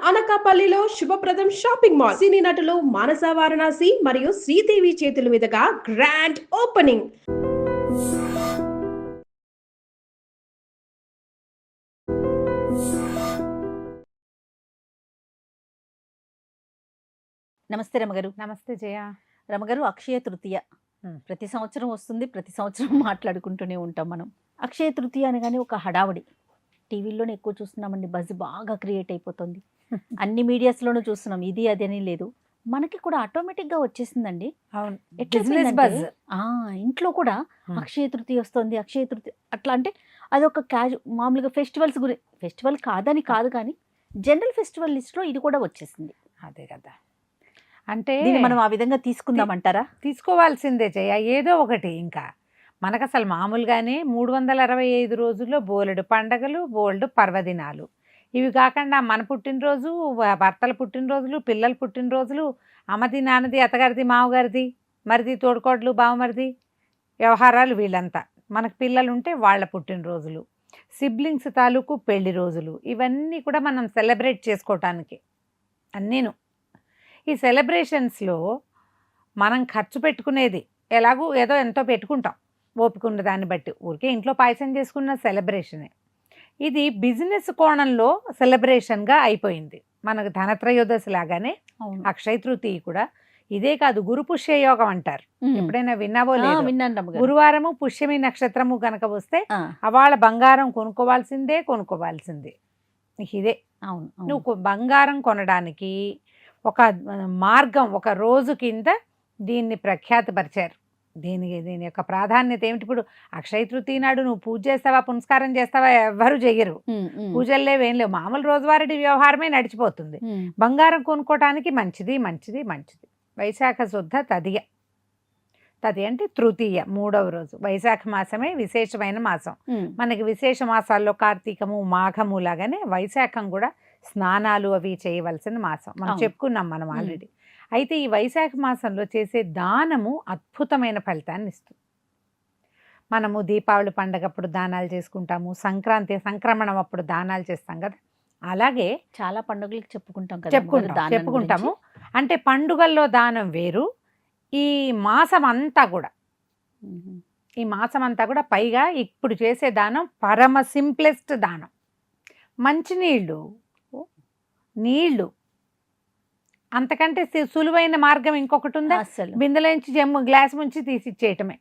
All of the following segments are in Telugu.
అనకాపల్లిలో శుభప్రదం షాపింగ్ మాల్. సినీ నటులు మానస వారణాసి మరియు శ్రీదేవి చేతుల మీదుగా గ్రాండ్ ఓపెనింగ్. నమస్తే రమగారు. నమస్తే జయ. రమగారు, అక్షయ తృతీయ ప్రతి సంవత్సరం వస్తుంది, ప్రతి సంవత్సరం మాట్లాడుకుంటూనే ఉంటాం మనం. అక్షయ తృతీయ అనగానే ఒక హడావడి టీవీలోనే ఎక్కువ చూస్తున్నామండి. బజ్ బాగా క్రియేట్ అయిపోతుంది. అన్ని మీడియాస్లోనూ చూస్తున్నాం. ఇది అది అని లేదు, మనకి కూడా ఆటోమేటిక్గా వచ్చేసిందండి. అవును, ఇంట్లో కూడా అక్షయ తృతీయ వస్తుంది, అక్షయ తృతీయ అట్లా అంటే అదొక మామూలుగా ఫెస్టివల్స్ ఫెస్టివల్ కాదని కాదు, కానీ జనరల్ ఫెస్టివల్ లిస్ట్లో ఇది కూడా వచ్చేసింది. అదే కదా, అంటే మనం ఆ విధంగా తీసుకుందామంటారా? తీసుకోవాల్సిందే జయ, ఏదో ఒకటి. ఇంకా మనకు అసలు మామూలుగానే 365 రోజుల్లో బోలెడు పండగలు, బోలెడు పర్వదినాలు. ఇవి కాకుండా మన పుట్టినరోజు, భర్తల పుట్టినరోజులు, పిల్లల పుట్టినరోజులు, అమ్మది, నాన్నది, అత్తగారిది, మామగారిది, మరిది, తోడుకోడలు, బావమరిది వ్యవహారాలు వీళ్ళంతా. మనకు పిల్లలు ఉంటే వాళ్ళ పుట్టినరోజులు, సిబ్లింగ్స్ తాలూకు పెళ్లి రోజులు, ఇవన్నీ కూడా మనం సెలబ్రేట్ చేసుకోవటానికి అన్నీను. ఈ సెలబ్రేషన్స్లో మనం ఖర్చు పెట్టుకునేది ఎలాగూ ఏదో ఎంతో పెట్టుకుంటాం, ఓపిక దాన్ని బట్టి. ఊరికే ఇంట్లో పాయసం చేసుకున్న సెలబ్రేషనే. ఇది బిజినెస్ కోణంలో సెలబ్రేషన్గా అయిపోయింది. మనకు ధనత్రయోదశి లాగానే అక్షయ తృతీయ కూడా ఇదే కాదు, గురు పుష్య యోగం అంటారు. ఎప్పుడైనా విన్నావో లేదు? గురువారము పుష్యమి నక్షత్రము కనుక వస్తే అవాళ బంగారం కొనుక్కోవాల్సిందే. ఇదే. అవును, నువ్వు బంగారం కొనడానికి ఒక మార్గం, ఒక రోజు కింద దీన్ని ప్రఖ్యాతిపరిచారు. దీని యొక్క ప్రాధాన్యత ఏమిటి? ఇప్పుడు అక్షయ తృతీయ నాడు నువ్వు పూజ చేస్తావా, పునస్కారం చేస్తావా? ఎవ్వరు చెయ్యరు. పూజలు లేవేం లేవు, మామూలు రోజువారీ వ్యవహారమే నడిచిపోతుంది. బంగారం కొనుక్కోవటానికి మంచిది. వైశాఖ శుద్ధ తదియ అంటే తృతీయ, 3వ రోజు. వైశాఖ మాసమే విశేషమైన మాసం. మనకి విశేష మాసాల్లో కార్తీకము, మాఘము లాగానే వైశాఖం కూడా స్నానాలు అవి చేయవలసిన మాసం. మనం చెప్పుకున్నాం మనం ఆల్రెడీ. అయితే ఈ వైశాఖ మాసంలో చేసే దానము అద్భుతమైన ఫలితాన్ని ఇస్తుంది. మనము దీపావళి పండగప్పుడు దానాలు చేసుకుంటాము, సంక్రమణం అప్పుడు దానాలు చేస్తాం కదా. అలాగే చాలా పండుగలకు చెప్పుకుంటాము. అంటే పండుగల్లో దానం వేరు. ఈ మాసం అంతా కూడా పైగా ఇప్పుడు చేసే దానం పరమ సింప్లెస్ట్ దానం. నీళ్లు అంతకంటే సులువైన మార్గం ఇంకొకటి ఉందా? బిందెలోంచి గ్లాస్ ముంచి తీసిచ్చేయటమే.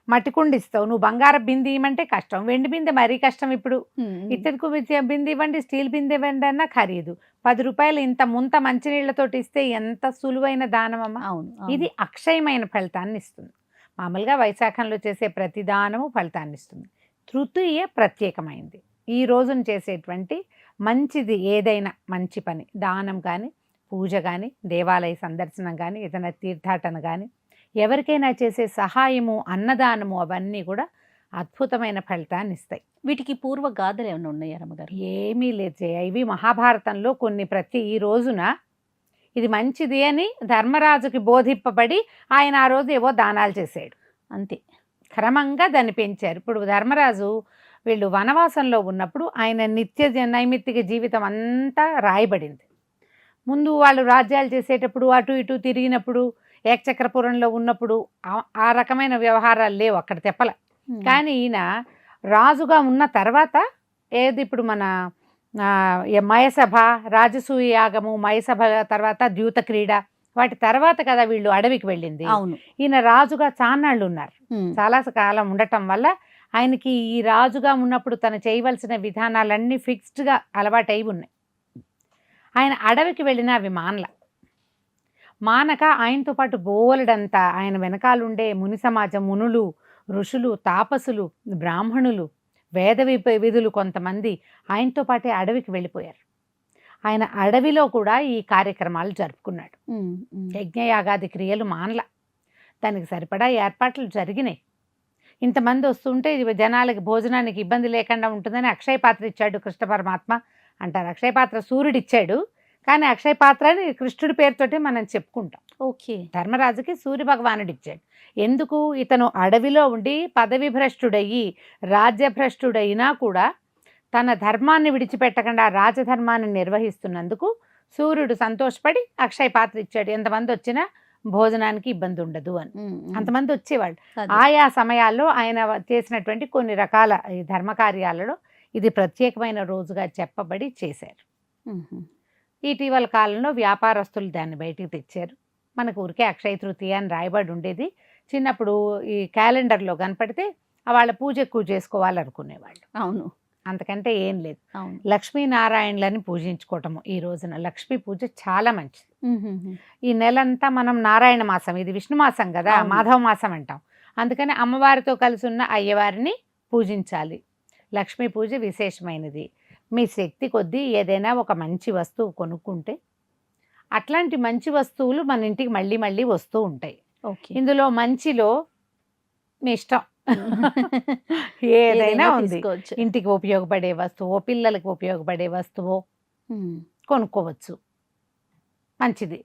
మట్టి కుండ ఇస్తావు, నువ్వు బంగారు బిందె ఇవ్వమంటే కష్టం, వెండి బిందె మరీ కష్టం. ఇప్పుడు ఇతరుకు బిందె ఇవ్వండి, స్టీల్ బిందె ఇవ్వండి అన్నా ఖరీదు. 10 రూపాయలు ఇంత ముంత మంచినీళ్లతోటి ఇస్తే ఎంత సులువైన దానం అమ్మా. ఇది అక్షయమైన ఫలితాన్ని ఇస్తుంది. మామూలుగా వైశాఖంలో చేసే ప్రతి దానము ఫలితాన్ని ఇస్తుంది. తృతీయ ప్రత్యేకమైంది. ఈ రోజున చేసేటువంటి మంచిది ఏదైనా మంచి పని, దానం కానీ, పూజ కానీ, దేవాలయ సందర్శనం కానీ, ఏదైనా తీర్థాటన కానీ, ఎవరికైనా చేసే సహాయము, అన్నదానము, అవన్నీ కూడా అద్భుతమైన ఫలితాన్ని ఇస్తాయి. వీటికి పూర్వ గాథలు ఏమైనా ఉన్నాయా రమ్మగారు? ఏమీ లేదు జయ. ఇవి మహాభారతంలో కొన్ని ఈ రోజున ఇది మంచిది అని ధర్మరాజుకి బోధింపబడి ఆయన ఆ రోజు ఏవో దానాలు చేశాడు. అంతే. క్రమంగా దాన్ని పెంచారు. ఇప్పుడు ధర్మరాజు వీళ్ళు వనవాసంలో ఉన్నప్పుడు ఆయన నైమిత్తిక జీవితం అంతా రాయబడింది. ముందు వాళ్ళు రాజ్యాలు చేసేటప్పుడు అటు ఇటు తిరిగినప్పుడు, ఏకచక్రపురంలో ఉన్నప్పుడు ఆ రకమైన వ్యవహారాలు లేవు అక్కడ తెప్పల. కానీ ఈయన రాజుగా ఉన్న తర్వాత ఇప్పుడు మన మయసభ, రాజసూయ యాగము, మయసభ తర్వాత ద్యూత క్రీడ, వాటి తర్వాత కదా వీళ్ళు అడవికి వెళ్ళింది. ఈయన రాజుగా చాన్నాళ్ళు ఉన్నారు. చాలా కాలం ఉండటం వల్ల ఆయనకి ఈ రాజుగా ఉన్నప్పుడు తను చేయవలసిన విధానాలన్నీ ఫిక్స్డ్గా అలవాటు అయి ఉన్నాయి. ఆయన అడవికి వెళ్ళిన అవి మానక ఆయనతో పాటు బోలెడంతా ఆయన వెనకాలుండే ముని సమాజం, మునులు, ఋషులు, తాపసులు, బ్రాహ్మణులు, వేద విధులు కొంతమంది ఆయనతో పాటే అడవికి వెళ్ళిపోయారు. ఆయన అడవిలో కూడా ఈ కార్యక్రమాలు జరుపుకున్నాడు. యజ్ఞయాగాది క్రియలు దానికి సరిపడా ఏర్పాట్లు జరిగినాయి. ఇంతమంది వస్తుంటే జనాలకి భోజనానికి ఇబ్బంది లేకుండా ఉంటుందని అక్షయ పాత్ర ఇచ్చాడు కృష్ణ పరమాత్మ అంటారు. అక్షయ పాత్ర సూర్యుడిచ్చాడు, కానీ అక్షయ పాత్రని కృష్ణుడి పేరుతోటి మనం చెప్పుకుంటాం. ఓకే. ధర్మరాజుకి సూర్య భగవానుడు ఇచ్చాడు. ఎందుకు? ఇతను అడవిలో ఉండి పదవి భ్రష్టుడయ్యి రాజ్యభ్రష్టుడైనా కూడా తన ధర్మాన్ని విడిచిపెట్టకుండా రాజధర్మాన్ని నిర్వహిస్తున్నందుకు సూర్యుడు సంతోషపడి అక్షయ పాత్ర ఇచ్చాడు. ఎంతమంది వచ్చినా భోజనానికి ఇబ్బంది ఉండదు అని. అంతమంది వచ్చేవాళ్ళు. ఆయా సమయాల్లో ఆయన చేసినటువంటి కొన్ని రకాల ఈ ధర్మకార్యాలలో ఇది ప్రత్యేకమైన రోజుగా చెప్పబడి చేశారు. ఇటీవల కాలంలో వ్యాపారస్తులు దాన్ని బయటికి తెచ్చారు. మనకు ఊరికే అక్షయ తృతీయ అని రాయబడి ఉండేది. చిన్నప్పుడు ఈ క్యాలెండర్లో కనపడితే వాళ్ళ పూజ ఎక్కువ చేసుకోవాలనుకునేవాళ్ళు. అవును, అంతకంటే ఏం లేదు. అవును. లక్ష్మీనారాయణలని పూజించుకోవటము ఈ రోజున లక్ష్మీ పూజ చాలా మంచిది. ఈ నెలంతా మనం నారాయణ మాసం, ఇది విష్ణు మాసం కదా, మాధవ మాసం అంటాం. అందుకని అమ్మవారితో కలిసి ఉన్న అయ్యవారిని పూజించాలి. లక్ష్మీ పూజ విశేషమైనది. మీ శక్తి కొద్దీ ఏదైనా ఒక మంచి వస్తువు కొనుక్కుంటే అట్లాంటి మంచి వస్తువులు మన ఇంటికి మళ్ళీ మళ్ళీ వస్తూ ఉంటాయి. ఇందులో మంచిలో మీ ఇష్టం ఏదైనా ఉంది. ఇంటికి ఉపయోగపడే వస్తువు, పిల్లలకి ఉపయోగపడే వస్తువు కొనుక్కోవచ్చు, మంచిది.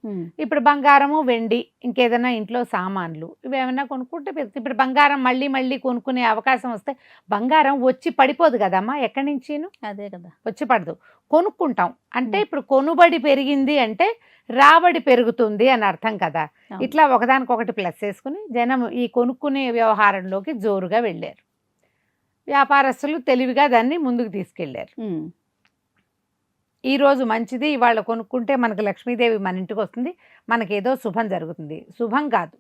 ఇప్పుడు బంగారము, వెండి, ఇంకేదైనా ఇంట్లో సామాన్లు ఇవేమైనా కొనుక్కుంటే ఇప్పుడు బంగారం మళ్ళీ మళ్ళీ కొనుక్కునే అవకాశం వస్తే బంగారం వచ్చి పడిపోదు కదమ్మా, ఎక్కడి నుంచిను అదే కదా, వచ్చి పడదు, కొనుక్కుంటాం. అంటే ఇప్పుడు కొనుబడి పెరిగింది అంటే రాబడి పెరుగుతుంది అని అర్థం కదా. ఇట్లా ఒకదానికొకటి ప్లస్ చేసుకుని జనం ఈ కొనుక్కునే వ్యవహారంలోకి జోరుగా వెళ్ళారు. వ్యాపారస్తులు తెలివిగా దాన్ని ముందుకు తీసుకెళ్లారు. ఈరోజు మంచిది, ఇవాళ కొనుక్కుంటే మనకు లక్ష్మీదేవి మన ఇంటికి వస్తుంది, మనకేదో శుభం జరుగుతుంది. శుభం కాదు,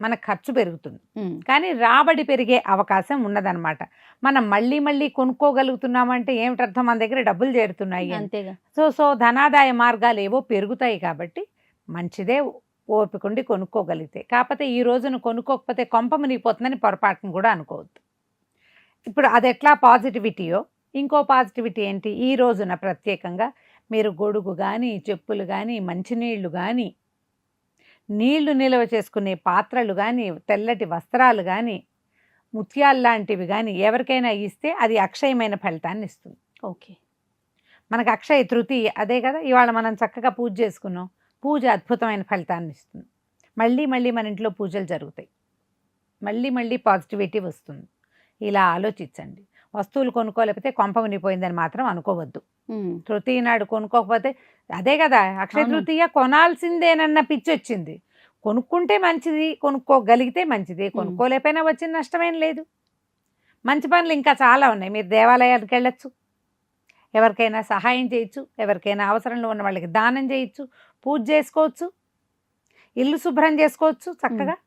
మనకు ఖర్చు పెరుగుతుంది, కానీ రాబడి పెరిగే అవకాశం ఉన్నదనమాట. మనం మళ్ళీ మళ్ళీ కొనుక్కోగలుగుతున్నామంటే ఏమిటర్థం, మన దగ్గర డబ్బులు చేరుతున్నాయి అంతేగా. సో ధనాదాయ మార్గాలు ఏవో పెరుగుతాయి కాబట్టి మంచిదే, ఓపికండి కొనుక్కోగలిగితే. కాకపోతే ఈ రోజున కొనుక్కోకపోతే కొంప మునిగిపోతుందని పొరపాటును కూడా అనుకోవద్దు. ఇప్పుడు అది ఎట్లా పాజిటివిటీయో ఇంకో పాజిటివిటీ ఏంటి, ఈ రోజున ప్రత్యేకంగా మీరు గొడుగు కానీ, చెప్పులు కానీ, మంచినీళ్ళు కానీ, నీళ్లు నిల్వ చేసుకునే పాత్రలు కానీ, తెల్లటి వస్త్రాలు కానీ, ముత్యాలు లాంటివి కానీ ఎవరికైనా ఇస్తే అది అక్షయమైన ఫలితాన్ని ఇస్తుంది. ఓకే, మనకు అక్షయ తృతీయ అదే కదా, ఇవాళ మనం చక్కగా పూజ చేసుకున్నాం, పూజ అద్భుతమైన ఫలితాన్ని ఇస్తుంది. మళ్ళీ మళ్ళీ మన ఇంట్లో పూజలు జరుగుతాయి, మళ్ళీ మళ్ళీ పాజిటివిటీ వస్తుంది. ఇలా ఆలోచించండి. వస్తువులు కొనుక్కోలేకపోతే కొంప మునిగిపోయిందని మాత్రం అనుకోవద్దు. తృతీయ నాడు కొనుక్కోకపోతే అదే కదా అక్షయ తృతీయ, కొనాల్సిందేనన్న పిచ్చి వచ్చింది. కొనుక్కుంటే మంచిది, కొనుక్కోగలిగితే మంచిది, కొనుక్కోలేకపోయినా వచ్చిన నష్టమేం లేదు. మంచి పనులు ఇంకా చాలా ఉన్నాయి. మీరు దేవాలయాలకు వెళ్ళచ్చు, ఎవరికైనా సహాయం చేయొచ్చు, ఎవరికైనా అవసరంలో ఉన్న వాళ్ళకి దానం చేయొచ్చు, పూజ చేసుకోవచ్చు, ఇల్లు శుభ్రం చేసుకోవచ్చు చక్కగా,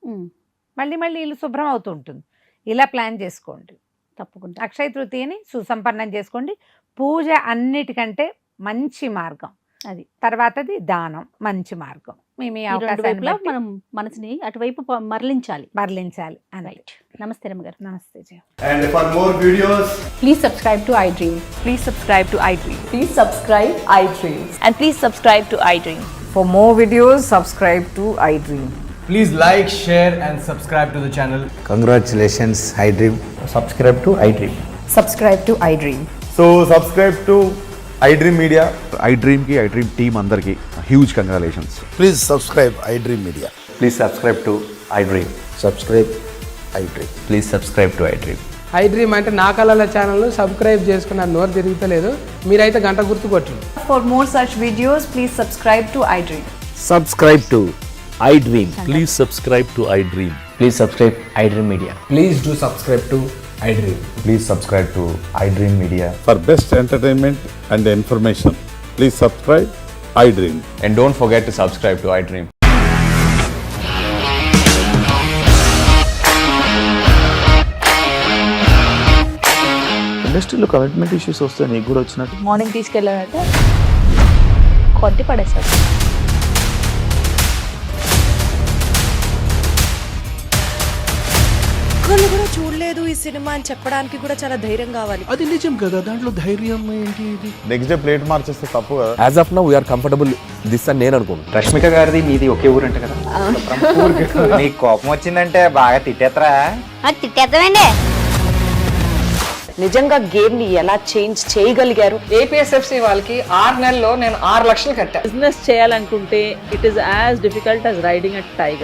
మళ్ళీ మళ్ళీ ఇల్లు శుభ్రం అవుతూ ఉంటుంది. ఇలా ప్లాన్ చేసుకోండి తప్పకుండా. అక్షయ తృతీయని సుసంపన్నం చేసుకోండి. పూజ అన్నిటికంటే మంచి మార్గం అది, తర్వాతది దానం మంచి మార్గం. మీ అవకాశాన్ని మనం మనసుని అటువైపు మరలించాలి అన్నట్టు. నమస్తే రమ్మగారు. నమస్తే జయ. And for more videos, Please subscribe to iDream. Please subscribe to iDream. Please subscribe iDream. And please subscribe to iDream. For more videos, subscribe to iDream. please like, share and subscribe to the channel. Congratulations, iDream. Subscribe to iDream. Subscribe to iDream. So subscribe to iDream Media. iDream की iDream team अंदर की huge congratulations. Please subscribe iDream Media. Please subscribe to iDream. Subscribe iDream. Please subscribe to iDream. iDream అంటే నా కళల ఛానల్ సబ్స్క్రైబ్ చేసుకున్న నోరు తిరుగుతలేదు, మీరైతే గంట గుర్తు కొట్టండి. For more such videos, please subscribe to iDream. Subscribe to iDream. Please subscribe to iDream. Please subscribe iDream Media. Please do subscribe to iDream. Please subscribe to iDream Media. For best entertainment and information, please subscribe iDream. And don't forget to subscribe to iDream. ఇండస్ట్రీలో కమిట్మెంట్ ఇష్యూస్ వస్తే నీకు కూడా వచ్చినట్టు మార్నింగ్ తీసుకెళ్ళాలంటే కొట్టి పడేసాడు. ఒక్కళ్ళు కూడా చూడలేదు ఈ సినిమా అని చెప్పడానికి కూడా చాలా ధైర్యం కావాలి. అది నిజం కదా, దాంట్లో ధైర్యం ఏంటి? ఇది నెక్స్ట్ డే ప్లేట్ మార్చేస్తే తప్పు కదా. As of now, we are comfortable this అని నేను అనుకుంటున్నాను. రష్మిక గారిది మీది ఒకే ఊరంట కదా. నీకు కోపం వచ్చిందంటే బాగా తిట్టేత్తరా? తిట్టేద్దామండి. నిజంగా గేమ్ ని ఎలా చేంజ్ చేయగలిగారు? ఏపీఎస్ఎఫ్సి వాళ్ళకి 6 నెలల్లో నేను 6 లక్షలు కట్టా. బిజినెస్ చేయాలనుకుంటే it is as difficult as riding a tiger.